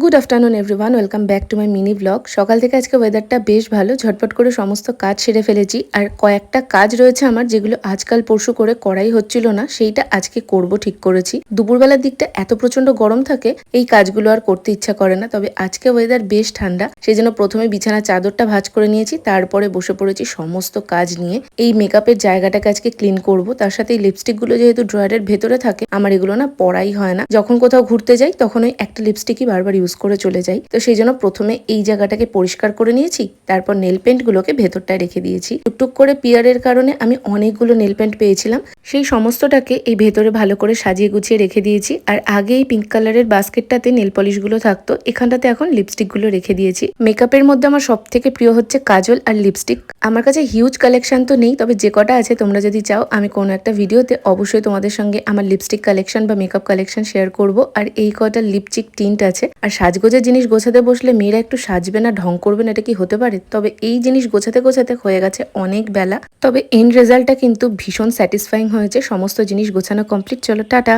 Good afternoon everyone, welcome back to my mini blog. সকাল থেকে আজকে ওয়েদারটা বেশ ভালো, ঝটপট করে সমস্ত কাজ সেরে ফেলেছি। আর কয়েকটা কাজ রয়েছে আমার, যেগুলো আজকাল পরশু করে করাই হচ্ছিল না, সেইটা আজকে করব ঠিক করেছি। দুপুরবেলার দিকটা এত প্রচন্ড গরম থাকে, এই কাজগুলো আর করতে ইচ্ছা করে না। তবে আজকে ওয়েদার বেশ ঠান্ডা, সেই জন্য প্রথমে বিছানার চাদরটা ভাঁজ করে নিয়েছি, তারপরে বসে পড়েছি সমস্ত কাজ নিয়ে। এই মেকআপের জায়গাটাকে আজকে ক্লিন করব। তার সাথে এই লিপস্টিকগুলো যেহেতু ড্রয়ারের ভেতরে থাকে, আমার এগুলো না পরাই হয় না। যখন কোথাও ঘুরতে যাই তখন ওই একটা লিপস্টিকই বারবার ইউজ করে চলে যাই। তো সেই জন্য প্রথমে এই জায়গাটাকে পরিষ্কার করে নিয়েছি, তারপর নেল পেন্ট গুলোকে ভেতরটায় রেখে দিয়েছি। টুকটুক করে পিয়ারের কারণে আমি অনেকগুলো নেল পেন্ট পেয়েছিলাম, সেই সমস্তটাকে এই ভেতরে ভালো করে সাজিয়ে গুছিয়ে রেখে দিয়েছি। আর আগে এই পিঙ্ক কালারের বাস্কেটটাতে নেল পলিশ গুলো থাকতো, এখানটাতে এখন লিপস্টিক গুলো রেখে দিয়েছি। মেকআপের মধ্যে আমার সব থেকে প্রিয় হচ্ছে কাজল আর লিপস্টিক। আমার কাছে হিউজ কালেকশন তো নেই, তবে যে কটা আছে তোমরা যদি চাও আমি কোনো একটা ভিডিওতে অবশ্যই তোমাদের সঙ্গে আমার লিপস্টিক কালেকশন বা মেকআপ কালেকশন শেয়ার করব। আর এই কটা লিপস্টিক টিন্ট আছে। আর সাজগোজের জিনিস গোছাতে বসলে মেয়েরা একটু সাজবে না, ঢং করবে না, এটা কি হতে পারে? তবে এই জিনিস গোছাতে গোছাতে হয়ে গেছে অনেক বেলা। তবে এন্ড রেজাল্টটা কিন্তু ভীষণ স্যাটিসফাইং হয়েছে। সমস্ত জিনিস গোছানো কমপ্লিট। চলো টাটা।